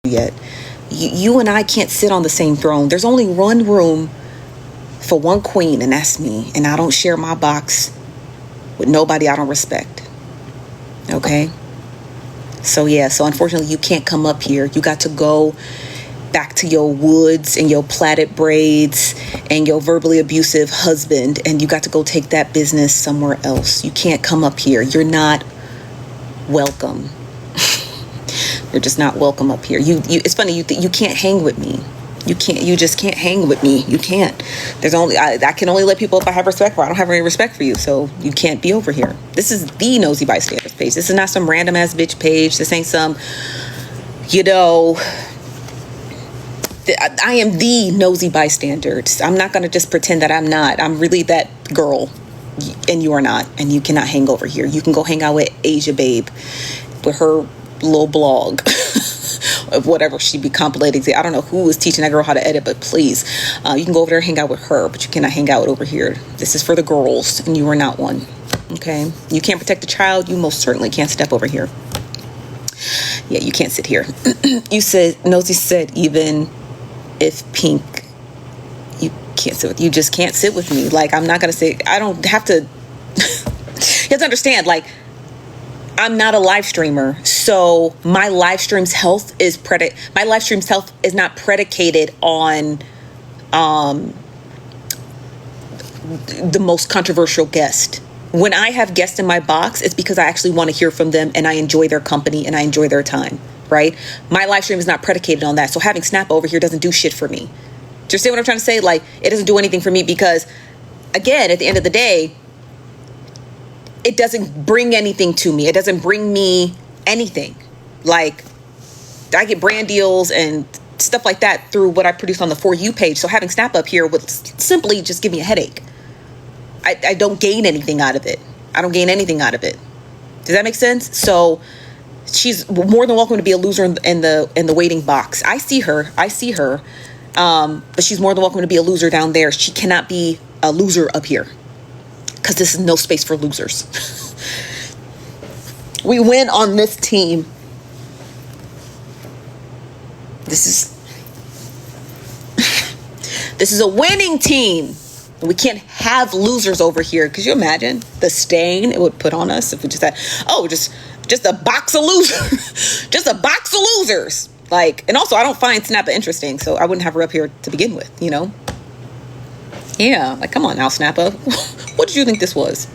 yet. You and I can't sit on the same throne. There's only one room for one queen, and that's me. And I don't share my box with nobody I don't respect. Okay? So yeah, so unfortunately you can't come up here. You got to go back to your woods and your plaited braids and your verbally abusive husband, and you got to go take that business somewhere else. You can't come up here. You're not welcome. You're just not welcome up here. It's funny, you can't hang with me. You just can't hang with me. You can't. I can only let people if I have respect for. I don't have any respect for you, so you can't be over here. This is the Nosy Bystanders page. This is not some random ass bitch page. This ain't some, I am the Nosy Bystanders. I'm not going to just pretend that I'm not. I'm really that girl, and you are not, and you cannot hang over here. You can go hang out with Asia Babe with her little blog of whatever she be compilating. I don't know who is teaching that girl how to edit, but please, you can go over there and hang out with her, but you cannot hang out over here. This is for the girls, and you are not one. Okay? You can't protect the child. You most certainly can't step over here. Yeah, you can't sit here. Nosy said, even if Pink, you can't sit with, you just can't sit with me. Like, I'm not gonna say, I don't have to. You have to understand, like, I'm not a live streamer, so my live stream's health is not predicated on the most controversial guest. When I have guests in my box, it's because I actually want to hear from them and I enjoy their company and I enjoy their time, right? My live stream is not predicated on that. So having Snappa over here doesn't do shit for me. Do you understand what I'm trying to say? Like, it doesn't do anything for me because, again, at the end of the day, it doesn't bring anything to me. It doesn't bring me anything. Like, I get brand deals and stuff like that through what I produce on the For You page. So having Snappa up here would simply just give me a headache. I don't gain anything out of it. I don't gain anything out of it. Does that make sense? So she's more than welcome to be a loser in the waiting box. I see her. But she's more than welcome to be a loser down there. She cannot be a loser up here, because this is no space for losers. We win on this team. This is a winning team. We can't have losers over here. Could you imagine the stain it would put on us if we just had, just a box of losers. Just a box of losers. Like, and also I don't find Snappa interesting, so I wouldn't have her up here to begin with, Yeah, like, come on now, Snappa. What did you think this was?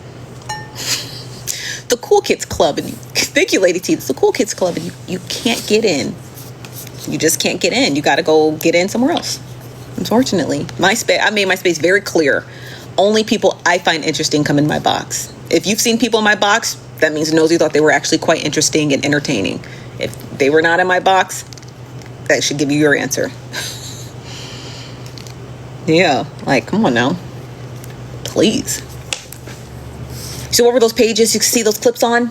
The Cool Kids Club. And thank you, Lady T. It's the Cool Kids Club, and you can't get in. You just can't get in. You got to go get in somewhere else. Unfortunately, I made my space very clear. Only people I find interesting come in my box. If you've seen people in my box, that means Nosy thought they were actually quite interesting and entertaining. If they were not in my box, that should give you your answer. Yeah, like, come on now. Please. So what were those pages you see those clips on?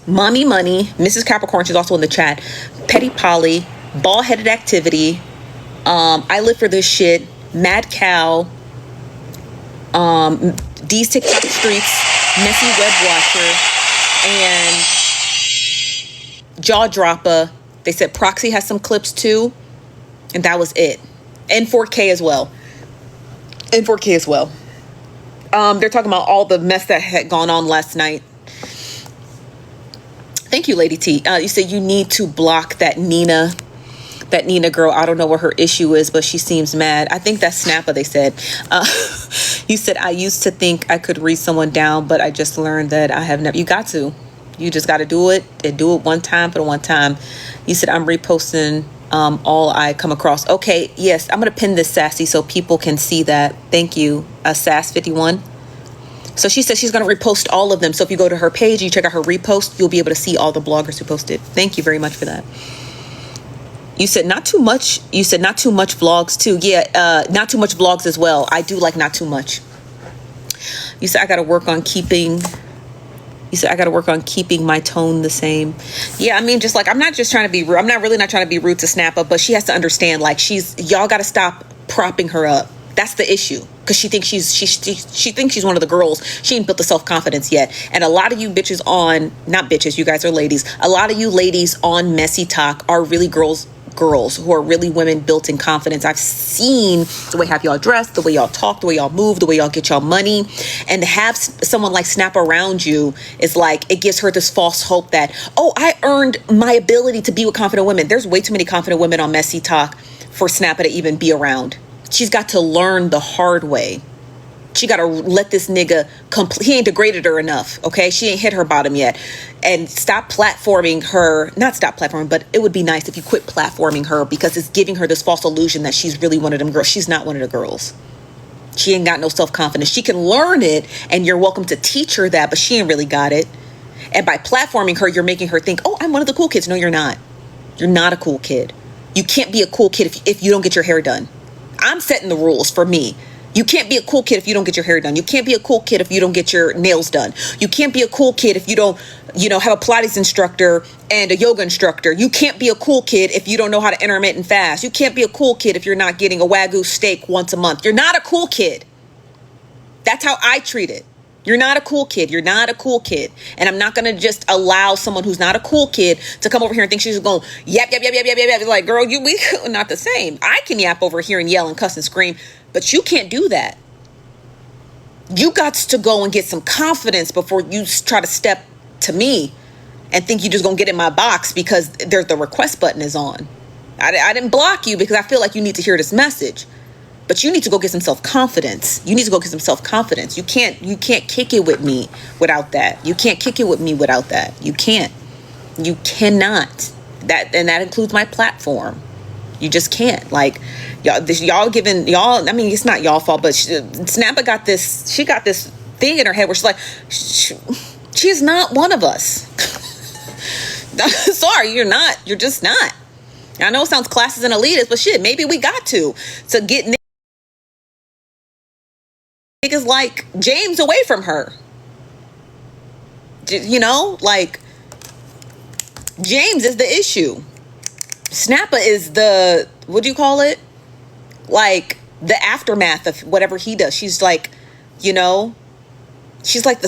Mommy Money, Mrs. Capricorn, she's also in the chat. Petty Polly, Ball-Headed Activity, I Live for This Shit, Mad Cow, D's TikTok Streets, Messy Web Watcher, and Jaw Dropper. They said Proxy has some clips too, and that was it. And 4K as well. They're talking about all the mess that had gone on last night. Thank you, Lady T. You said you need to block that Nina girl. I don't know what her issue is, but she seems mad. I think that's Snappa, they said. You said, I used to think I could read someone down, but I just learned that I have never. You got to. You just got to do it and do it one time for the one time. You said, I'm reposting all I come across. Okay, yes, I'm going to pin this, Sassy, so people can see that. Thank you, Sass51. So she said she's going to repost all of them. So if you go to her page, you check out her repost, you'll be able to see all the bloggers who posted. Thank you very much for that. You said not too much. You said not too much vlogs too. Yeah, not too much vlogs as well. I do like not too much. You said I got to work on keeping. You said I got to work on keeping my tone the same. Yeah, I mean, just like, I'm not just trying to be rude. I'm not really not trying to be rude to Snappa, but she has to understand, like, y'all got to stop propping her up. That's the issue, because she thinks she thinks she's one of the girls. She ain't built the self-confidence yet. And a lot of you bitches on, not bitches, you guys are ladies. A lot of you ladies on Messy Talk are really girls who are really women built in confidence. I've seen the way have y'all dress, the way y'all talk, the way y'all move, the way y'all get y'all money. And to have someone like Snappa around you is like, it gives her this false hope that, oh, I earned my ability to be with confident women. There's way too many confident women on Messy Talk for Snappa to even be around. She's got to learn the hard way. She got to let this nigga he ain't degraded her enough, okay? She ain't hit her bottom yet. And stop platforming her. Not stop platforming, but it would be nice if you quit platforming her, because it's giving her this false illusion that she's really one of them girls. She's not one of the girls. She ain't got no self-confidence. She can learn it, and you're welcome to teach her that, but she ain't really got it. And by platforming her, you're making her think, oh, I'm one of the cool kids. No, you're not. You're not a cool kid. You can't be a cool kid if you don't get your hair done. I'm setting the rules for me. You can't be a cool kid if you don't get your hair done. You can't be a cool kid if you don't get your nails done. You can't be a cool kid if you don't, have a Pilates instructor and a yoga instructor. You can't be a cool kid if you don't know how to intermittent fast. You can't be a cool kid if you're not getting a Wagyu steak once a month. You're not a cool kid. That's how I treat it. You're not a cool kid. You're not a cool kid. And I'm not going to just allow someone who's not a cool kid to come over here and think she's going, yap. Like, girl, we not the same. I can yap over here and yell and cuss and scream, but you can't do that. You got to go and get some confidence before you try to step to me and think you just going to get in my box because the request button is on. I didn't block you because I feel like you need to hear this message. But you need to go get some self-confidence. You need to go get some self-confidence. You can't kick it with me without that. You can't kick it with me without that. You can't. You cannot. That includes my platform. You just can't. Like, y'all giving y'all. I mean, it's not y'all fault, but Snappa got this. She got this thing in her head where she's like, she is not one of us. Sorry, you're not. You're just not. I know it sounds classist and elitist, but shit, maybe we got to get niggas like James away from her. Like, James is the issue. Snappa is the, what do you call it? Like, the aftermath of whatever he does. She's like, she's like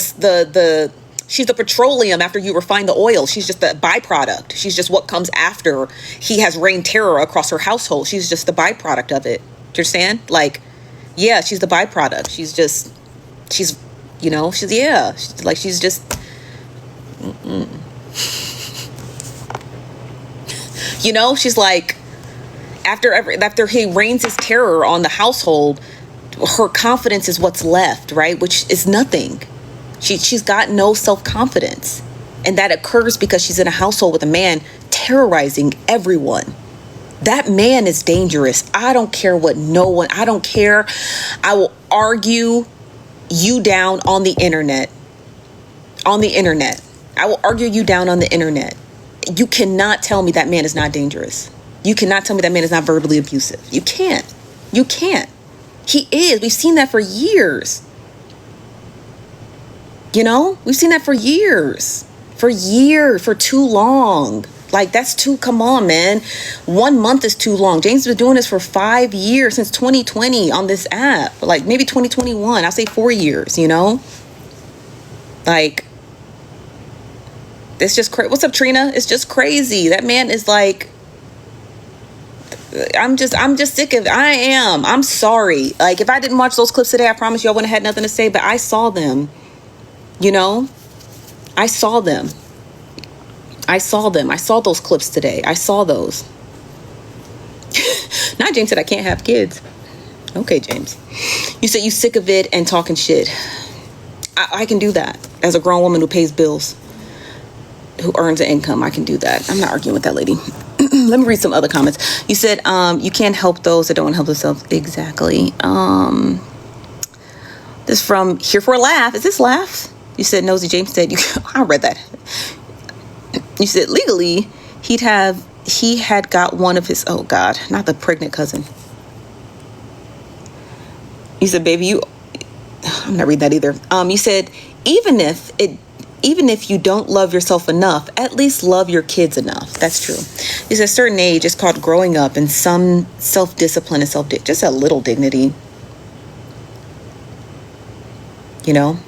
she's the petroleum after you refine the oil. She's just the byproduct. She's just what comes after he has rained terror across her household. She's just the byproduct of it. Do you understand? Like, yeah, she's the byproduct. She's just she's she's like, after he rains his terror on the household, her confidence is what's left, right? Which is nothing. She's got no self-confidence. And that occurs because she's in a household with a man terrorizing everyone. That man is dangerous. I don't care I don't care. I will argue you down on the internet. I will argue you down on the internet. You cannot tell me that man is not dangerous. You cannot tell me that man is not verbally abusive. You can't. He is. We've seen that for years. We've seen that for years, for too long. Like, that's come on, man. 1 month is too long. James has been doing this for 5 years, since 2020 on this app, like maybe 2021. I'll say 4 years, like, it's just crazy. What's up, Trina? It's just crazy. That man is like, I'm just sick of it. I am. I'm sorry. Like, if I didn't watch those clips today, I promise you I wouldn't have had nothing to say, but I saw them. I saw them. I saw those clips today. I saw those. Not James said I can't have kids. Okay, James. You said you sick of it and talking shit. I can do that. As a grown woman who pays bills, who earns an income, I can do that. I'm not arguing with that lady. Let me read some other comments. You said you can't help those that don't help themselves. Exactly. This is from Here for a Laugh. Is this Laugh? You said Nosy James said I read that. You said legally he had got one of his, oh God, not the pregnant cousin. You said, baby, I'm not reading that either. You said, even if you don't love yourself enough, at least love your kids enough. That's true. There's a certain age, it's called growing up, and some self-discipline and just a little dignity. you know?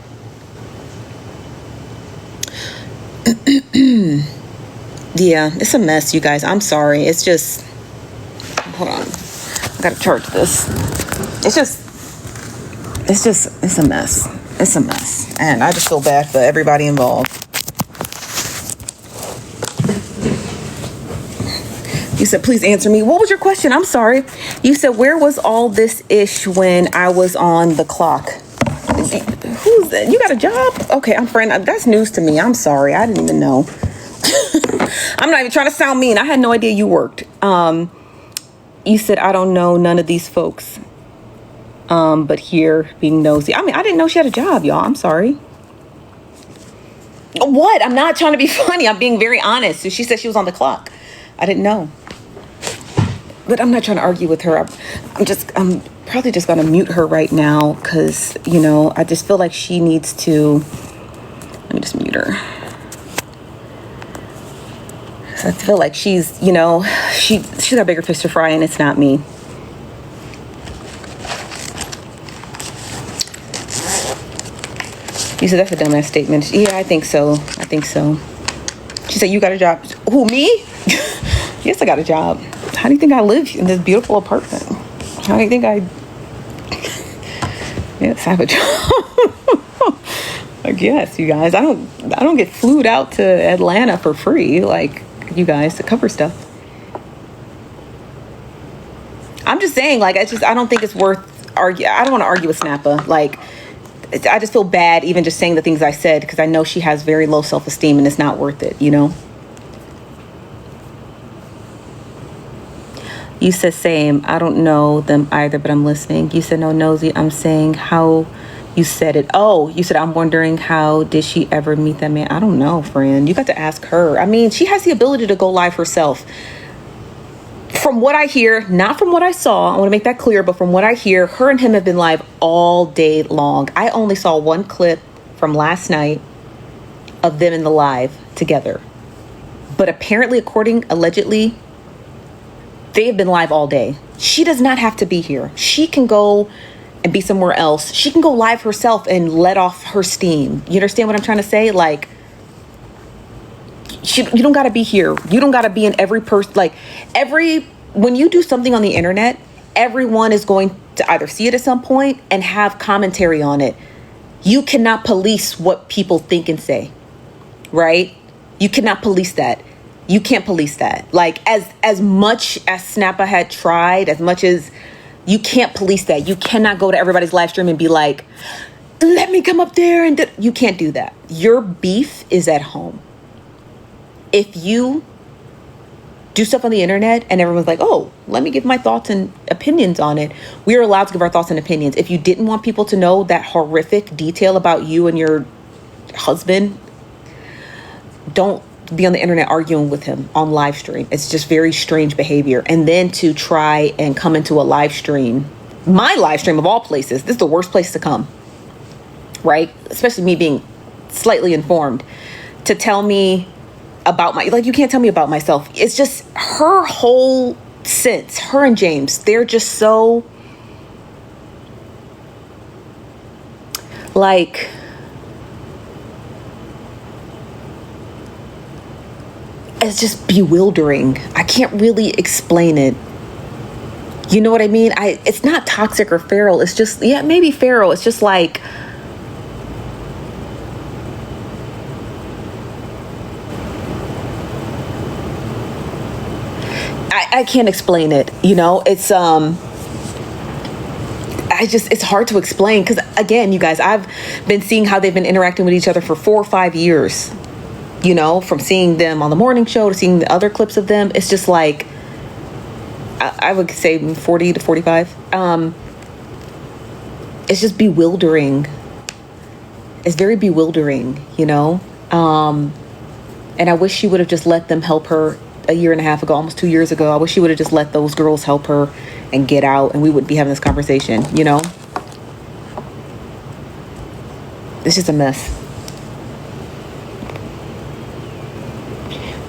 Yeah, it's a mess, you guys. I'm sorry. It's just, hold on. I gotta charge this. It's a mess. It's a mess. And I just feel bad for everybody involved. You said, please answer me. What was your question? I'm sorry. You said, where was all this ish when I was on the clock? Who's that? You got a job? Okay, I'm friend. That's news to me. I'm sorry. I didn't even know. I'm not even trying to sound mean. I had no idea you worked. You said, I don't know none of these folks. But here being nosy. I mean, I didn't know she had a job, y'all. I'm sorry. What? I'm not trying to be funny. I'm being very honest. So she said she was on the clock. I didn't know. But I'm not trying to argue with her. I'm probably just going to mute her right now because, you know, I just feel like she needs to. Let me just mute her. I feel like she's, you know, she's got bigger fish to fry and it's not me. You said that's a dumbass statement. Yeah, I think so. She said, you got a job. Who, me? Yes, I got a job. How do you think I live in this beautiful apartment? How do you think I... Yes, I have a job. I guess, you guys. I don't get flued out to Atlanta for free, like you guys, to cover stuff. I'm just saying, like, I don't think it's worth argue. I don't want to argue with Snappa. Like, I just feel bad even just saying the things I said because I know she has very low self-esteem and it's not worth it, you know? You said same. I don't know them either, but I'm listening. You said no nosy. I'm saying how you said it. Oh, you said I'm wondering how did she ever meet that man? I don't know, friend. You got to ask her. I mean, she has the ability to go live herself. From what I hear, not from what I saw, I want to make that clear, but from what I hear, her and him have been live all day long. I only saw one clip from last night of them in the live together. But apparently, allegedly, they have been live all day. She does not have to be here. She can go and be somewhere else. She can go live herself and let off her steam. You understand what I'm trying to say? Like, you don't got to be here. You don't got to be in every person. Like, when you do something on the internet, everyone is going to either see it at some point and have commentary on it. You cannot police what people think and say, right? You cannot police that. You can't police that. Like, as much as Snappa had tried, as much as you can't police that. You cannot go to everybody's live stream and be like, let me come up there and you can't do that. Your beef is at home. If you do stuff on the internet and everyone's like, oh, let me give my thoughts and opinions on it, we are allowed to give our thoughts and opinions. If you didn't want people to know that horrific detail about you and your husband, don't be on the internet arguing with him on live stream. It's just very strange behavior. And then to try and come into a live stream, my live stream of all places, this is the worst place to come, right? Especially me being slightly informed, to tell me about you can't tell me about myself. It's just her whole sense, her and James, they're just so like, it's just bewildering. I can't really explain it. You know what I mean? It's not toxic or feral. It's just, yeah, maybe feral. It's just like, I can't explain it. You know, it's, it's hard to explain. Because again, you guys, I've been seeing how they've been interacting with each other for 4 or 5 years. You know, from seeing them on the morning show to seeing the other clips of them, it's just like, I would say 40 to 45. It's just bewildering. It's very bewildering, you know? And I wish she would have just let them help her a year and a half ago, almost 2 years ago. I wish she would have just let those girls help her and get out, and we wouldn't be having this conversation, you know? It's just a mess.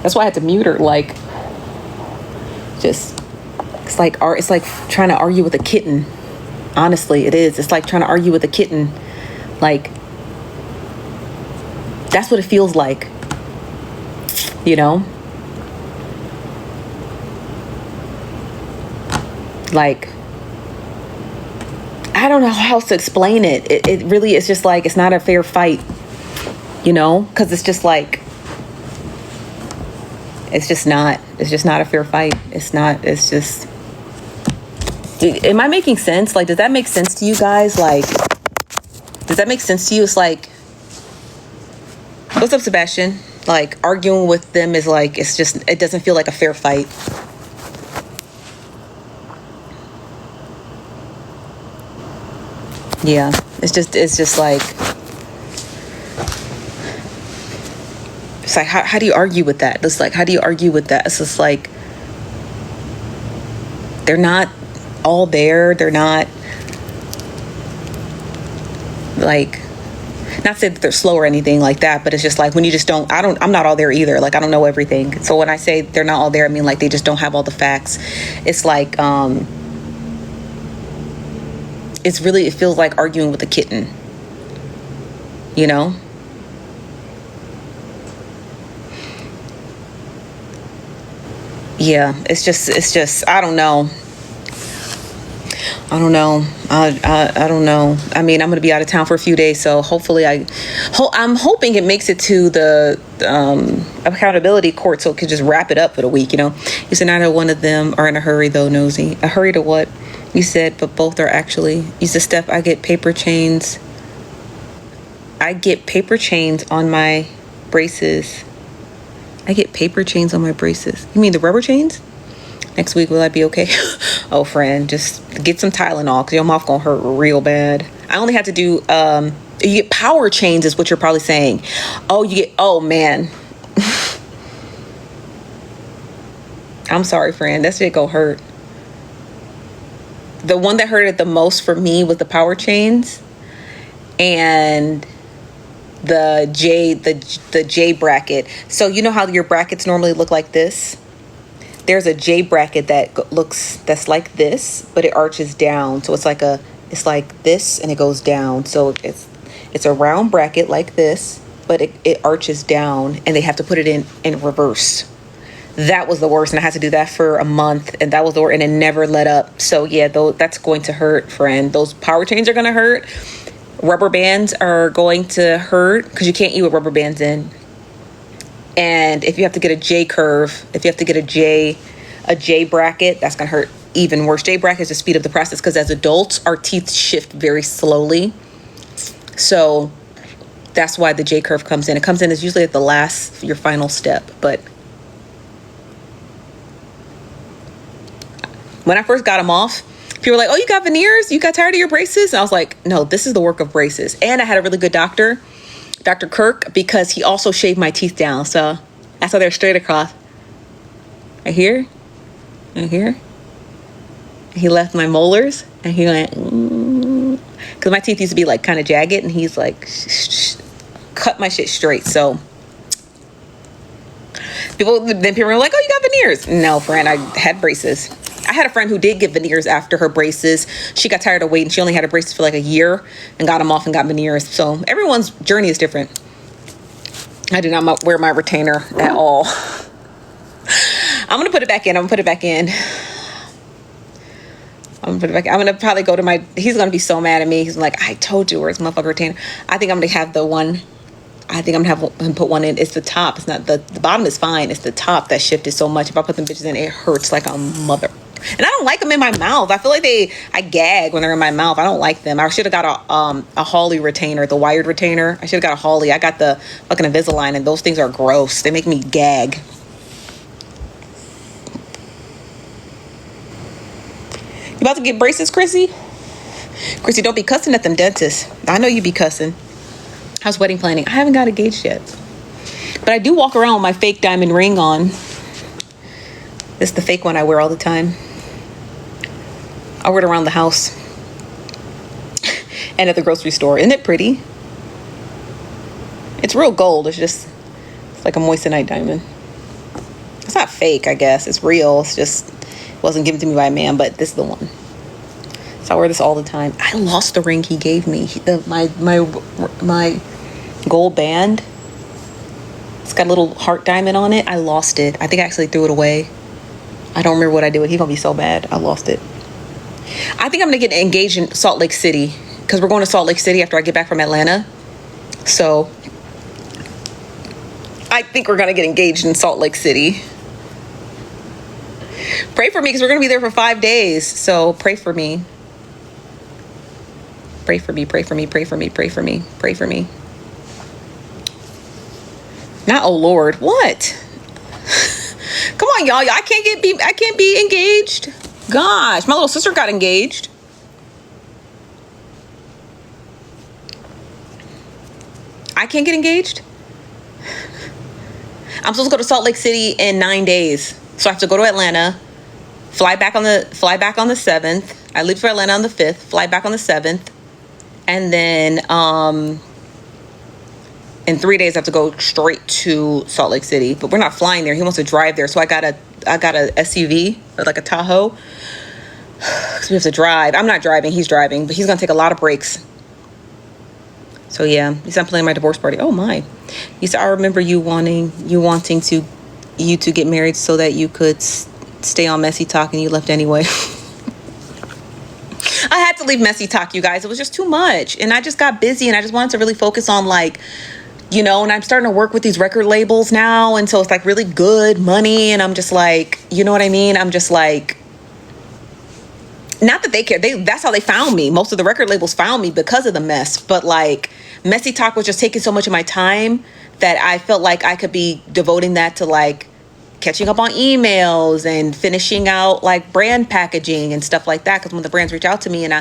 That's why I had to mute her. Like, just, it's like trying to argue with a kitten. Honestly, it is. It's like trying to argue with a kitten. Like, That's what it feels like, you know? Like, I don't know how else to explain it. It really is just like, it's not a fair fight, you know? Because it's just like, it's just not a fair fight. It's just, am I making sense? Like, does that make sense to you guys? Like, does that make sense to you? It's like, what's up, Sebastian? Like, arguing with them is like, it's just, it doesn't feel like a fair fight. Yeah, it's just like, it's like, how do you argue with that? It's like, how do you argue with that? It's just like, they're not all there. They're not, like, not say that they're slow or anything like that, but it's just like, when you just don't, I'm not all there either. Like, I don't know everything. So when I say they're not all there, I mean, like, they just don't have all the facts. It's like, it's really, it feels like arguing with a kitten, you know? Yeah, it's just, I don't know. I don't know. I don't know. I mean, I'm going to be out of town for a few days, so hopefully I'm hoping it makes it to the accountability court so it could just wrap it up for the week, you know? You said neither one of them are in a hurry, though, Nosy. A hurry to what? You said, but both are actually. You said, Steph, I get paper chains. I get paper chains on my braces. I get paper chains on my braces. You mean the rubber chains? Next week, will I be okay? Oh, friend, just get some Tylenol because your mouth gonna hurt real bad. I only had to do, you get power chains is what you're probably saying. Oh, you get, oh man. I'm sorry, friend. That shit gonna hurt. The one that hurt it the most for me was the power chains and the J bracket. So you know how your brackets normally look like this? There's a J bracket that's like this, but it arches down. So it's like this and it goes down. So it's a round bracket like this, but it arches down and they have to put it in reverse. That was the worst, and I had to do that for a month, and that was the worst, and it never let up. So yeah, that's going to hurt, friend. Those power chains are going to hurt. Rubber bands are going to hurt because you can't eat with rubber bands in. And if you have to get a J curve, if you have to get a J bracket, that's going to hurt even worse. J bracket is to speed up the process because as adults, our teeth shift very slowly. So that's why the J curve comes in. It comes in as usually at the last, your final step, but when I first got them off, people were like, oh, you got veneers? You got tired of your braces? And I was like, no, this is the work of braces. And I had a really good doctor, Dr. Kirk, because he also shaved my teeth down. So that's why they're straight across. Right here. And here. He left my molars. And he went, because my teeth used to be like kind of jagged. And he's like, cut my shit straight. So people were like, oh, you got veneers? No, friend, I had braces. I had a friend who did get veneers after her braces. She got tired of waiting. She only had her braces for like a year and got them off and got veneers. So everyone's journey is different. I do not wear my retainer at all. I'm going to put it back in. I'm going to probably go to he's going to be so mad at me. He's like, I told you, where's motherfucker retainer? I think I'm going to have him put one in. It's the top. It's not the bottom is fine. It's the top that shifted so much. If I put them bitches in, it hurts like a mother. And I don't like them in my mouth. I feel like I gag when they're in my mouth. I don't like them. I should have got a Hawley retainer, the wired retainer. I should have got a Hawley. I got the fucking Invisalign, and those things are gross. They make me gag. You about to get braces, Chrissy? Chrissy, don't be cussing at them dentists. I know you be cussing. How's wedding planning? I haven't got engaged yet. But I do walk around with my fake diamond ring on. This is the fake one I wear all the time. I wear it around the house and at the grocery store. Isn't it pretty? It's real gold. It's like a moissanite diamond. It's not fake, I guess. It's real. It's just, it wasn't given to me by a man, but this is the one. So I wear this all the time. I lost the ring he gave me. My gold band. It's got a little heart diamond on it. I lost it. I think I actually threw it away. I don't remember what I did with it. He's gonna be so mad. I lost it. I think I'm gonna get engaged in Salt Lake City because we're going to Salt Lake City after I get back from Atlanta. So I think we're gonna get engaged in Salt Lake City. Pray for me because we're gonna be there for 5 days. So pray for me. Pray for me, pray for me, pray for me, pray for me, pray for me. Not oh Lord, what? Come on, y'all. I can't be engaged. Gosh, my little sister got engaged. I can't get engaged. I'm supposed to go to Salt Lake City in 9 days. So I have to go to Atlanta, fly back on the 7th. I leave for Atlanta on the 5th, fly back on the 7th. And then in 3 days I have to go straight to Salt Lake City. But we're not flying there. He wants to drive there. So I got a SUV, or like a Tahoe. Because we have to drive. I'm not driving, he's driving, but he's gonna take a lot of breaks. So yeah, he's not planning my divorce party. Oh my. He said, I remember you wanting to get married so that you could stay on Messy Talk, and you left anyway. I had to leave Messy Talk, you guys. It was just too much. And I just got busy, and I just wanted to really focus on, like, you know, and I'm starting to work with these record labels now. And so it's like really good money. And I'm just like, you know what I mean? I'm just like, not that they care. That's how they found me. Most of the record labels found me because of the mess. But like Messy Talk was just taking so much of my time that I felt like I could be devoting that to like catching up on emails and finishing out like brand packaging and stuff like that. Because when the brands reach out to me and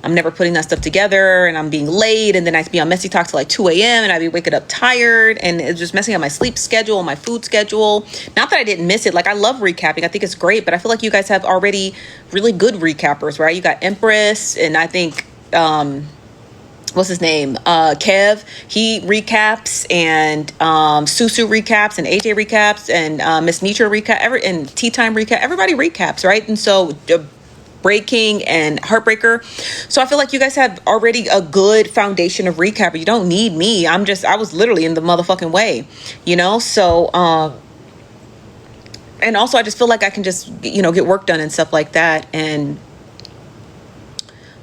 I'm never putting that stuff together and I'm being late, and then I'd be on Messy Talk till like 2 a.m. and I'd be waking up tired, and it's just messing up my sleep schedule, my food schedule. Not that I didn't miss it. Like, I love recapping. I think it's great, but I feel like you guys have already really good recappers, right? You got Empress, and I think what's his name? Kev, he recaps, and Susu recaps, and AJ recaps, and Miss Nitra recap, and Tea Time recap. Everybody recaps, right? And so Breaking and Heartbreaker. So I feel like you guys have already a good foundation of recap. You don't need me. I was literally in the motherfucking way, you know? So, and also I just feel like I can just, you know, get work done and stuff like that. And,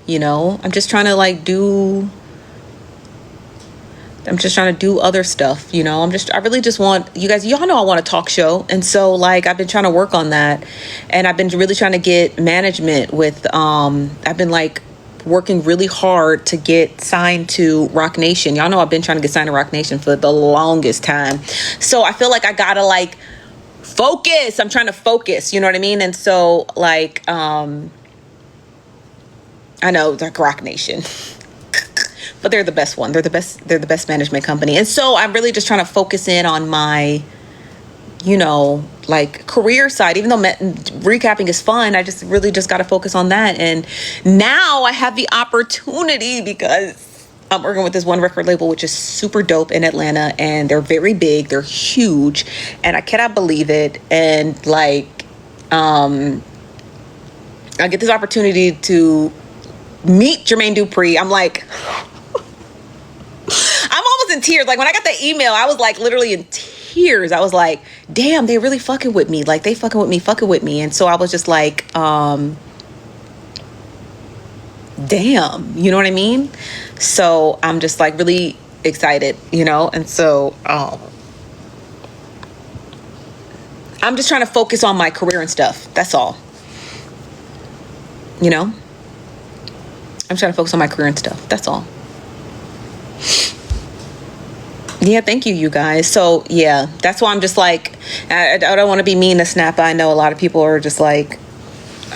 you know, I'm just trying to do other stuff, you know. I really just want you guys, y'all know I want a talk show. And so like, I've been trying to work on that, and I've been really trying to get management with, I've been like working really hard to get signed to Rock Nation. Y'all know I've been trying to get signed to Rock Nation for the longest time. So I feel like I gotta like focus. I'm trying to focus, you know what I mean? And so like, I know, like Rock Nation. But they're the best one. They're the best management company. And so I'm really just trying to focus in on my, you know, like career side. Even though recapping is fun, I just really just got to focus on that. And now I have the opportunity because I'm working with this one record label, which is super dope in Atlanta. And they're very big. They're huge. And I cannot believe it. And like, I get this opportunity to meet Jermaine Dupri. I'm like, I'm almost in tears. Like, when I got the email, I was like literally in tears. I was like, damn, they really fucking with me. Like, they fucking with me. And so I was just like, damn, you know what I mean? So I'm just like really excited, you know? And so I'm just trying to focus on my career and stuff. That's all. You know? I'm trying to focus on my career and stuff. That's all. Yeah, thank you, you guys. So yeah, that's why I'm just like, I don't want to be mean to Snappa. I know a lot of people are just like,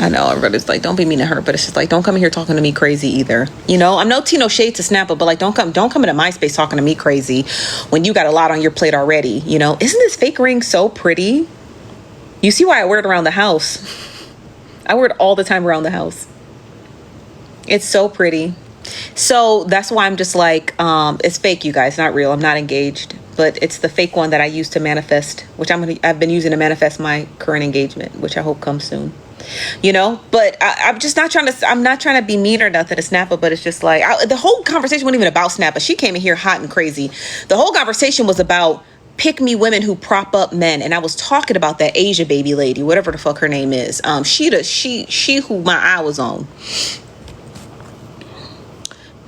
I know everybody's like, don't be mean to her, but it's just like, don't come in here talking to me crazy either. You know, I'm no Tino shade to Snappa, but like, don't come into my space talking to me crazy when you got a lot on your plate already. You know, isn't this fake ring so pretty? You see why I wear it around the house? I wear it all the time around the house. It's so pretty. So that's why I'm just like, it's fake, you guys, not real. I'm not engaged, but it's the fake one that I use to manifest, which I've been using to manifest my current engagement, which I hope comes soon, you know. But I'm just not trying to be mean or nothing to Snappa, but it's just like, the whole conversation wasn't even about Snappa. She came in here hot and crazy. The whole conversation was about pick me women who prop up men. And I was talking about that Asia baby lady, whatever the fuck her name is. She who my eye was on.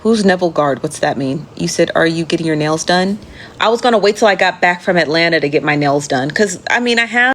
Who's Neville Guard? What's that mean? You said, are you getting your nails done? I was going to wait till I got back from Atlanta to get my nails done. Because, I mean, I have